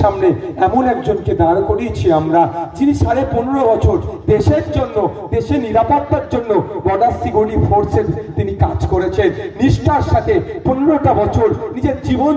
সামনে এমন একজনকে দাঁড় করিয়েছি আমরা, যিনি 15.5 বছর দেশের জন্য, দেশের নিরাপত্তার জন্য বর্ডার সিকিউরিটি ফোর্সের তিনি কাজ করেছেন নিষ্ঠার সাথে। 15টা বছর নিজের জীবন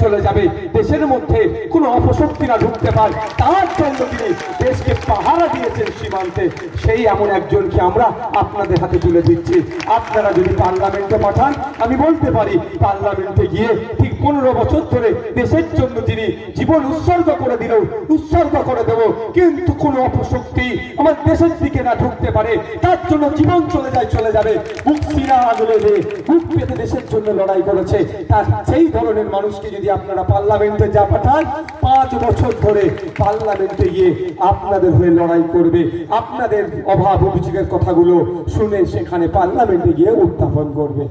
চলে যাবে দেশের মধ্যে কোনো অপশক্তি না ঢুকতে পারে, তার জন্য তিনি দেশকে পাহারা দিয়েছেন সীমান্তে। সেই এমন একজনকে আমরা আপনাদের হাতে তুলে দিচ্ছি। আপনারা যদি পার্লামেন্টে পাঠান, আমি বলতে পারি পার্লামেন্টে গিয়ে ঠিক 15 বছর ধরে দেশের জন্য তিনি জীবন উৎসর্গ করে দিল, উৎসর্গ করে দেব, কিন্তু কোনো অপশক্তি আমার দেশের দিকে না ঢুকতে পারে, তার জন্য জীবন চলে যাবে। বুক সিনা আগুনে বুক পেতে দেশের জন্য লড়াই করেছে, তার সেই ধরনের মানুষকে যদি আপনারা পার্লামেন্টে যা পাঠান, 5 বছর ধরে পার্লামেন্টে গিয়ে আপনাদের হয়ে লড়াই করবে, আপনাদের অভাব অভিযোগের কথাগুলো শুনে সেখানে পার্লামেন্টে গিয়ে উত্থাপন করবে।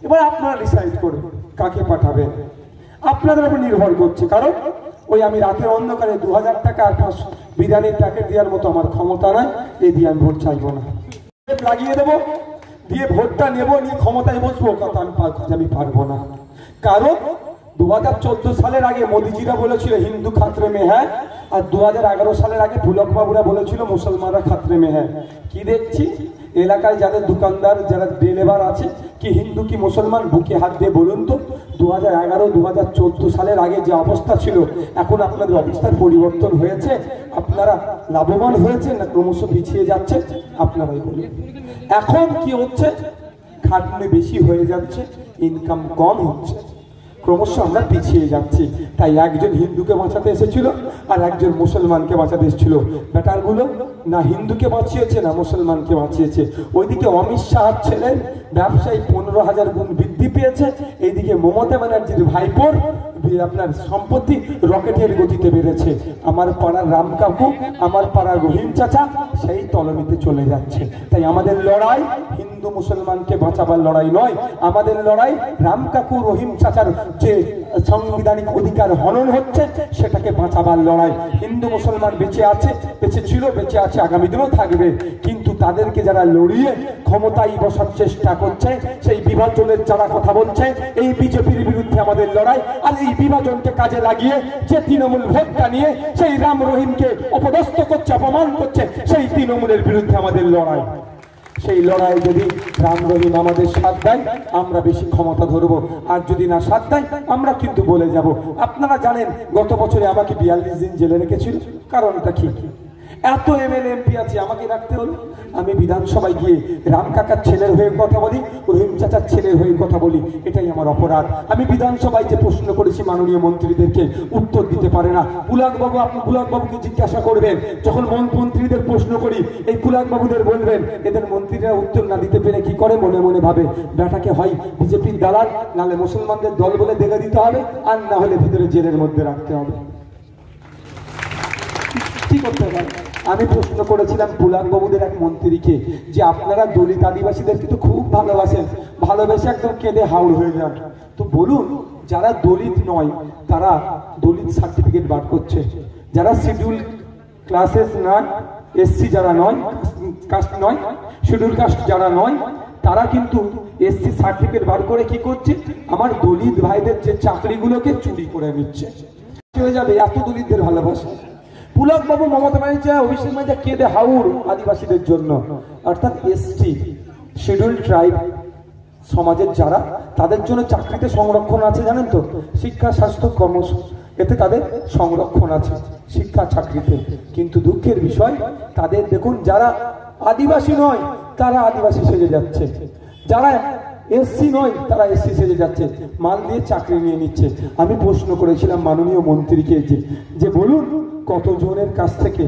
এবার আপনারা ডিসাইড করবেন কাকে পাঠাবেন, আপনাদের উপর নির্ভর করছে। কারণ ওই আমি রাতের অন্ধকারে 2000 টাকা আর বিরিয়ানির প্যাকেট দেওয়ার মতো আমার ক্ষমতা নয়, এই দিয়ে আমি ভোট চাইবো না। লাগিয়ে দেবো, দিয়ে ভোটটা নেবো, নিয়ে ক্ষমতায় বসবো, কথা আমি পারবো না। কারণ 2014 সালের আগে মোদিজিরা বলেছিল হিন্দু খাতরে মে হ্যাঁ, আর 2011 সালের আগে পুলক বাবুরা বলেছিল মুসলমানরা খাতরে মে হ্যাঁ। কি দেখছি এলাকায় যাদের দোকানদার, যারা ডেলিভার আছে, কি হিন্দু কি মুসলমান, বুকে হাত দিয়ে বলুন তো 2011-2014 সালের আগে যে অবস্থা ছিল, এখন আপনাদের অবস্থার পরিবর্তন হয়েছে? আপনারা লাভবান হয়েছেন না ক্রমশ পিছিয়ে যাচ্ছে? আপনারাই বলুন। এখন কি হচ্ছে? খাটনি বেশি হয়ে যাচ্ছে, ইনকাম কম হচ্ছে, ক্রমশ আমরা পিছিয়ে যাচ্ছি। তাই একজন হিন্দুকে বাঁচাতে এসেছিল আর একজন মুসলমানকে বাঁচাতে এসেছিল। ব্যাটারগুলো না হিন্দুকে বাঁচিয়েছে না মুসলমানকে বাঁচিয়েছে। ওইদিকে অমিত শাহ ছেলের ব্যবসায়ী 15,000 গুণ বৃদ্ধি পেয়েছে, এইদিকে মমতা ব্যানার্জির ভাইপোর আপনার সম্পত্তি রকেটের গতিতে বেড়েছে। আমার পাড়ার রাম কাকু, আমার পাড়ার রহিম চাচা সেই তলনিতে চলে যাচ্ছে। তাই আমাদের লড়াই হিন্দু মুসলমানকে বাঁচাবার লড়াই নয়, আমাদের লড়াই রাম কাকু রহিম চাচার যে সাংবিধানিক অধিকার হনন হচ্ছে সেটাকে বাঁচাবার লড়াই। হিন্দু মুসলমান বেঁচে আছে, বেঁচে ছিল, বেঁচে আছে, আগামী দিনেও থাকবে, কিন্তু তাদেরকে যারা লড়িয়ে ক্ষমতায় বসার চেষ্টা করছে, সেই বিভাজনের যারা কথা বলছে, এই বিজেপির বিরুদ্ধে আমাদের লড়াই। আর এই বিভাজনকে কাজে লাগিয়ে যে তৃণমূল ভোটটা নিয়ে সেই রাম রহিমকে অপদস্থ করছে, অপমান করছে, সেই তৃণমূলের বিরুদ্ধে আমাদের লড়াই। সেই লড়াই যদি রাম রহিম আমাদের সাথ দেয়, আমরা বেশি ক্ষমতা ধরবো, আর যদি না সাথ দেয় আমরা কিন্তু বলে যাব। আপনারা জানেন গত বছরে আমাকে 42 দিন জেলে রেখেছিল, কারণটা কি? এত এমএলএ এমপি আছে, আমাকে রাখতে হলো। আমি বিধানসভায় গিয়ে রাম কাকার ছেলের হয়ে কথা বলি, রহিম চাচার ছেলের হয়ে কথা বলি, এটাই আমার অপরাধ। আমি বিধানসভায় যে প্রশ্ন করেছি মাননীয় মন্ত্রীদেরকে উত্তর দিতে পারে না। পুলাক বাবু, আপনি পুলাক বাবুকে জিজ্ঞাসা করবেন, যখন মন্ত্রীদের প্রশ্ন করি এই পুলাক বাবুদের বলবেন, এদের মন্ত্রীরা উত্তর না দিতে পেরে কি করে? মনে মনে ভাবে বেটাকে হয় বিজেপির দালাল, নাহলে মুসলমানদের দল বলে দেখে দিতে হবে, আর না হলে ভিতরে জেলের মধ্যে রাখতে হবে। কি করতে হবে? আমি প্রশ্ন করেছিলাম পুলাক বাবুদের এক মন্ত্রীকে যে আপনারা দলিত আদিবাসীদেরকে তো খুব ভালোবাসেন, ভালোবেসে একদম কেঁদে হাওড় হয়ে যান, তো বলুন যারা দলিত নয় তারা দলিত সার্টিফিকেট বার করছে, যারা শিডিউল ক্লাসেস নয়, এসসি যারা নয়, কাস্ট নয়, শিডিউল কাস্ট যারা নয়, তারা কিন্তু এসসি সার্টিফিকেট বার করে কি করছে? আমার দলিত ভাইদের যে চাকরিগুলোকে চুরি করে নিচ্ছে। হয়ে যাবে, এত দলিতদের ভালোবাসে। পুলক বাবু, মমতা ব্যানার্জি, অভিষেক ব্যানার্জি কেঁদে হাউর আদিবাসীদের জন্য, অর্থাৎ এসটি শিডিউল ট্রাইব সমাজের যারা, তাদের জন্য চাকরিতে সংরক্ষণ আছে, জানেন তো? শিক্ষা, স্বাস্থ্য, কর্ম, এতে তাদের সংরক্ষণ আছে শিক্ষা চাকরিতে। কিন্তু দুঃখের বিষয় তাদের দেখুন, যারা আদিবাসী নয় তারা আদিবাসী সেজে যাচ্ছে, যারা এসসি নয় তারা এসসি সেজে যাচ্ছে, মাল দিয়ে চাকরি নিয়ে নিচ্ছে। আমি প্রশ্ন করেছিলাম মাননীয় মন্ত্রীকে যে বলুন কতজনের কাছ থেকে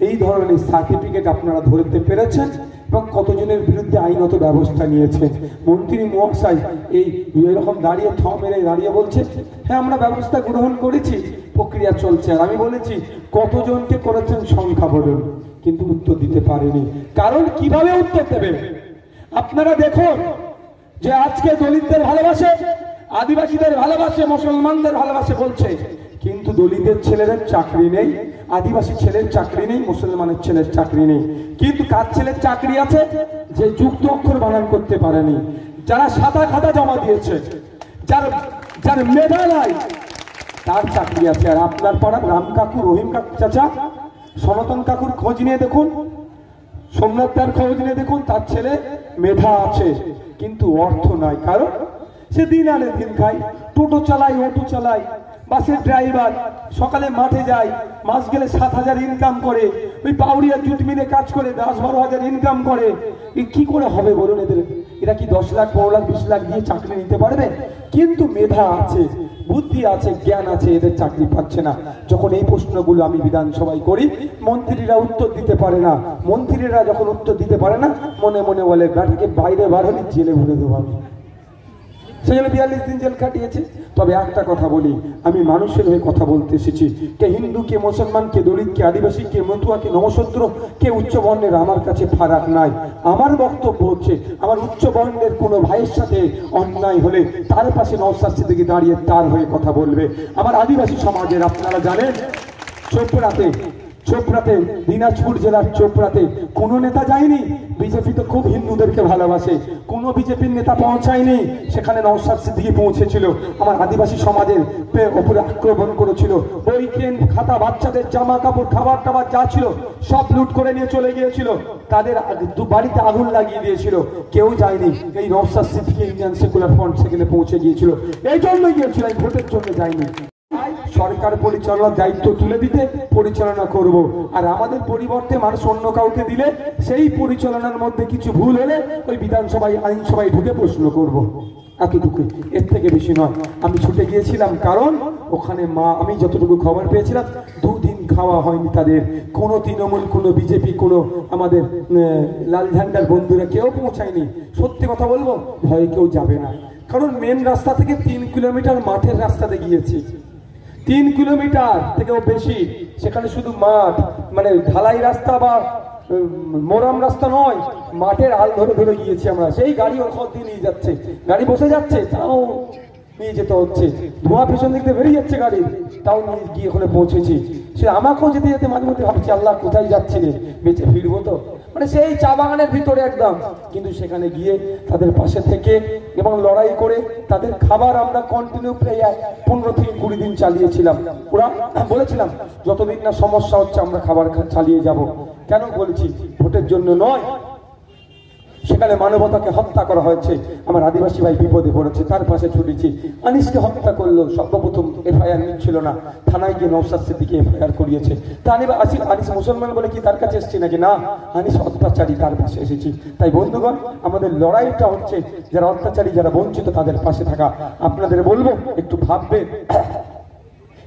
এই ধরনের সার্টিফিকেট আপনারা ধরতে পেরেছেন এবং কতজনের বিরুদ্ধে আইনত ব্যবস্থা নিয়েছেন? মন্ত্রী মহাশয় এই এরকম দাঁড়িয়ে মেরে দাঁড়িয়ে বলছে হ্যাঁ আমরা ব্যবস্থা গ্রহণ করেছি, প্রক্রিয়া চলছে। আর আমি বলেছি কতজনকে করেছেন সংখ্যা বলুন, কিন্তু উত্তর দিতে পারেনি। কারণ কিভাবে উত্তর দেবে? আপনারা দেখুন যে আজকে দলিতদের ভালোবাসে, আদিবাসীদের ভালোবাসে, মুসলমানদের ভালোবাসে বলছে, কিন্তু দলিতের ছেলেদের চাকরি নেই, আদিবাসী ছেলের চাকরি নেই, মুসলমানের ছেলের চাকরি নেই। কিন্তু কার ছেলের চাকরি আছে? যে যুক্ত অক্ষর বানান করতে পারেনি, যারা সাদা খাতা জমা দিয়েছে, যার মেধা নাই, তার চাকরি আছে। আর আপনার পাড়া রাম কাকু, রহিম কাকু চাচা, সনাতন কাকুর খোঁজ নিয়ে দেখুন, সোমনাথ দার খোঁজ নিয়ে দেখুন, তার ছেলে মেধা আছে কিন্তু অর্থ নাই। কারণ সে দিন আনে দিন খায়, টোটো চালায়, অটো চালায়, বাসের ড্রাইভার, সকালে মাঠে যায়, মাস গেলে 7,000 ইনকাম করে, ওই পাউরিয়া জুট মিলে কাজ করে 10-12 হাজার ইনকাম করে। কি করে হবে বলুন এদের? এরা কি 10 লাখ 15 লাখ 20 লাখ দিয়ে চাকরি নিতে পারবে? কিন্তু মেধা আছে, বুদ্ধি আছে, জ্ঞান আছে, এদের চাকরি পাচ্ছে না। যখন এই প্রশ্নগুলো আমি বিধানসভায় করি, মন্ত্রীরা উত্তর দিতে পারে না। মন্ত্রীরা যখন উত্তর দিতে পারে না, মনে মনে বলে ব্যাটাকে বাইরে বার হলে জেলে ভরে দেবো আমি। সেজন্য 42 দিন জেল কাটিয়েছে। তবে একটা কথা বলি, আমি মানুষের হয়ে কথা বলতে এসেছি। কে হিন্দু, কে মুসলমান, কে দলিত, কে আদিবাসী, কে মতুয়া, কে নমশূদ্র, কে উচ্চ বর্ণের, আমার কাছে ফারাক নাই। আমার বক্তব্য হচ্ছে, আমার উচ্চ বর্ণের কোনো ভাইয়ের সাথে অন্যায় হলে তার পাশে নওশাদ সিদ্দিকী দাঁড়িয়ে তার হয়ে কথা বলবে। আমার আদিবাসী সমাজের, আপনারা জানেন, চোপড়াতে দিনাজপুর জেলার চোপড়াতে কোনো নেতা যায়নি। বিজেপি তো খুব হিন্দুদেরকে ভালোবাসে, কোনো বিজেপির নেতা পৌঁছায়নি। সেখানে নওশাদ সিদ্দিকী পৌঁছেছিল, আমার আদিবাসী সমাজের ওপরে আক্রমণ করেছিল। বই, পেন, খাতা, বাচ্চাদের জামা কাপড়, খাবার টাবার যা ছিল সব লুট করে নিয়ে চলে গিয়েছিল। তাদের বাড়িতে আগুন লাগিয়ে দিয়েছিল, কেউ যায়নি। এই Naushad Siddiqui Indian secular front সেখানে পৌঁছে গিয়েছিল। এই জন্যই গিয়েছিল, ভোটের জন্য যায়নি। সরকার পরিচালনার দায়িত্ব তুলে দিতে পরিচালনা করব, আর আমাদের পরিবর্তে মানুষ অন্য কাউকে দিলে সেই পরিচালনার মধ্যে কিছু ভুল হলে ওই বিধানসভায়, আইনসভায় ঢুকে প্রশ্ন করব। এতটুকু, এর থেকে বেশি নয়। আমি ছুটে গিয়েছিলাম কারণ ওখানে মা, আমি যতটুকু খবর পেয়েছিলাম, 2 দিন খাওয়া হয়নি তাদের। কোনো তৃণমূল, কোনো বিজেপি, কোনো আমাদের লাল ঝান্ডার বন্ধুরা কেউ পৌঁছায়নি। সত্যি কথা বলবো, ভয়ে কেউ যাবে না। কারণ মেন রাস্তা থেকে 3 কিলোমিটার মাঠের রাস্তাতে গিয়েছি, 3 কিলোমিটার থেকেও বেশি। সেখানে শুধু মাঠ, মানে ঢালাই রাস্তা বা মোরাম রাস্তা নয়, মাঠের আল ধরে ধরে গিয়েছি আমরা। সেই গাড়ি ওখান দিয়ে নিয়ে যাচ্ছে, গাড়ি বসে যাচ্ছে, তাও নিয়ে যেতে হচ্ছে। ধোঁয়া পেছন দিক দিয়ে বেরিয়ে যাচ্ছে গাড়ি, তাও নিয়ে গিয়ে ওখানে পৌঁছেছি। সে আমাকেও যেতে যেতে মাঝে মধ্যে ভাবছি, আল্লাহ কোথায় যাচ্ছি রে, বেঁচে ফিরবো তো? মানে সেই চা বাগানের ভিতরে একদম। কিন্তু সেখানে গিয়ে তাদের পাশে থেকে এবং লড়াই করে তাদের খাবার আমরা কন্টিনিউ প্রায় 15 থেকে 20 দিন চালিয়েছিলাম। ওরা বলেছিলাম যতদিন না সমস্যা হচ্ছে আমরা খাবার চালিয়ে যাব। কেন বলেছি? ভোটের জন্য নয়। সেখানে মানবতাকে হত্যা করা হয়েছে, আমার আদিবাসী ভাই বিপদে পড়েছে, তার পাশে ছুটেছি। আনিসকে হত্যা করলো, সর্বপ্রথম এফআইআর নিচ্ছিল না, থানায় গিয়ে নওশাদ সিদ্দিকী এফআইআর করিয়েছে। তা আনিস মুসলমান বলে কি তার কাছে এসেছি নাকি? না, আনিস অত্যাচারী, তার পাশে এসেছি। তাই বন্ধুগণ, আমাদের লড়াইটা হচ্ছে যারা অত্যাচারী, যারা বঞ্চিত, তাদের পাশে থাকা। আপনাদের বলবো একটু ভাববেন,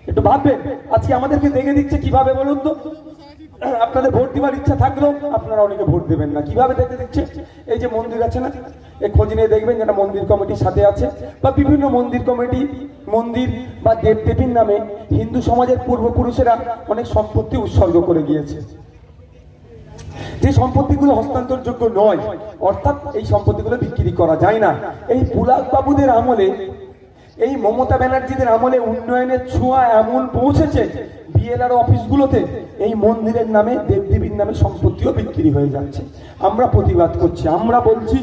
একটু ভাববেন। আজকে আমাদেরকে দেখে দিচ্ছে কিভাবে বলুন তো? আপনাদের ভোট দেওয়ার ইচ্ছা থাকলেও আপনারা অনেকে ভোট দেবেন না। কিভাবে দেখতে দিচ্ছে? এই যে মন্দির আছে না, এই খোঁজ নিয়ে দেখবেন যেটা মন্দির কমিটির সাথে আছে, বা বিভিন্ন মন্দির কমিটি, মন্দির বা দেবদেবীর নামে হিন্দু সমাজের পূর্বপুরুষেরা অনেক সম্পত্তি উৎসর্গ করে গিয়েছে, যে সম্পত্তিগুলো হস্তান্তরযোগ্য নয়, অর্থাৎ এই সম্পত্তিগুলো বিক্রি করা যায় না। এই পুলাক বাবুদের আমলে, এই মমতা ব্যানার্জিদের আমলে উন্নয়নের ছোঁয়া এমন পৌঁছেছে, বিএলআর অফিসগুলোতে এই মন্দিরের নামে, দেবদেবীর নামে সম্পত্তিও বিক্রি হয়ে যাচ্ছে। আমরা প্রতিবাদ করছি, আমরা বলছি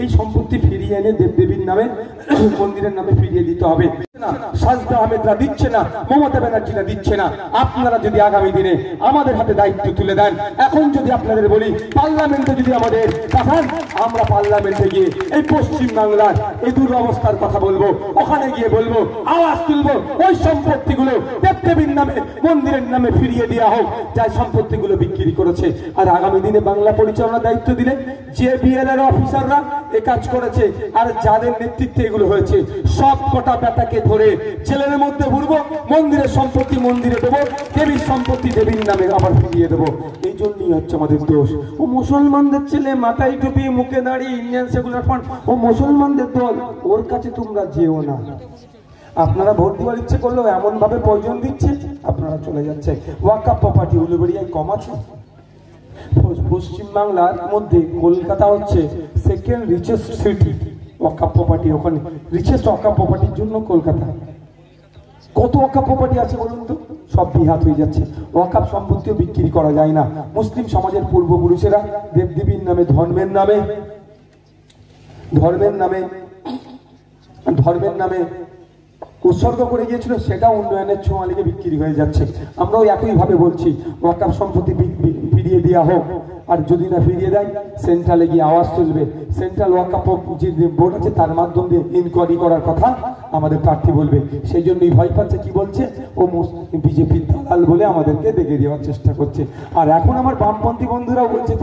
এই সম্পত্তি ফিরিয়ে এনে দেবদেবীর নামে, মন্দিরের নামে ফিরিয়ে দিতে হবে। সাজদা আহমেদরা দিচ্ছে না, মমতা ব্যানার্জিরা দিচ্ছে না। আপনারা যদি আগামী দিনে আমাদের হাতে দায়িত্ব তুলে দেন, এখন যদি আপনাদের বলি পার্লামেন্টে যদি আমাদের পাঠান, আমরা পার্লামেন্টে গিয়ে এই পশ্চিম বাংলার এই দুরবস্থার কথা বলবো, ওখানে গিয়ে বলবো, আওয়াজ তুলবো, ওই সম্পত্তিগুলো দেবদেবীর নামে, মন্দিরের নামে ফিরিয়ে দেওয়া হোক, যাই সম্পত্তিগুলো বিক্রি করেছে। আর আগামী দিনে বাংলা পরিচালনার দায়িত্ব দিলে যে বিএলআর অফিসাররা এ কাজ করেছে আর যাদের নেতৃত্বে এগুলো হয়েছে, সব কটা বেটাকে ধরে জেলের মধ্যে ভরবো, মন্দিরের সম্পত্তি মন্দিরে দেবো, দেবীর সম্পত্তি দেবীর নামে আবার ফিরিয়ে দেবো। এই জন্যই হচ্ছে আমাদের দোষ। ও মুসলমানদের ছেলে, মাথায় টুপি, মুখে দাড়ি, ইন্ডিয়ান সেকুলার ফ্রন্ট, ও মুসলমানদের দল, ওর কাছে তোমরা যেও না। আপনারা ভোট দেওয়ার ইচ্ছে করলেও এমন ভাবে প্রয়োজন দিচ্ছে, আপনারা চলে যাচ্ছে। ওয়াকাফ প্রপার্টি উলুবেড়িয়ায় কম আছে? পশ্চিম বাংলার মধ্যে কলকাতা হচ্ছে সেকেন্ড রিচেস্ট সিটি ওয়াকাফ প্রপার্টি, ওখানে রিচেস্ট ওয়াকাফ প্রপার্টির জন্য কলকাতা। কত ওয়াকাফ প্রপার্টি আছে বলুন তো? সব বিহাত হয়ে যাচ্ছে। ওয়াকাফ সম্পত্তিও বিক্রি করা যায় না। মুসলিম সমাজের পূর্বপুরুষেরা দেবদেবীর নামে, ধর্মের নামে উৎসর্গ করে গিয়েছিল, সেটা উন্নয়নের ছোঁয়া লেগে বিক্রি হয়ে যাচ্ছে। আমরাও একইভাবে বলছি ওয়াকফ সম্পত্তি ফিরিয়ে দেওয়া হোক, আর যদি না ফিরিয়ে দেয় সেন্ট্রালে গিয়ে আওয়াজ তুলবে। সেন্ট্রাল ওয়াকফ যে বোর্ড আছে তার মাধ্যম দিয়ে ইনকোয়ারি করার কথা আমাদের প্রার্থী বলবে। সেই জন্যই ভয় পাচ্ছে, কি বলছে ও বিজেপির দালাল বলে আমাদেরকে দেখে দেওয়ার চেষ্টা করছে। আর এখন আমার বামপন্থী বন্ধুরাও বলছে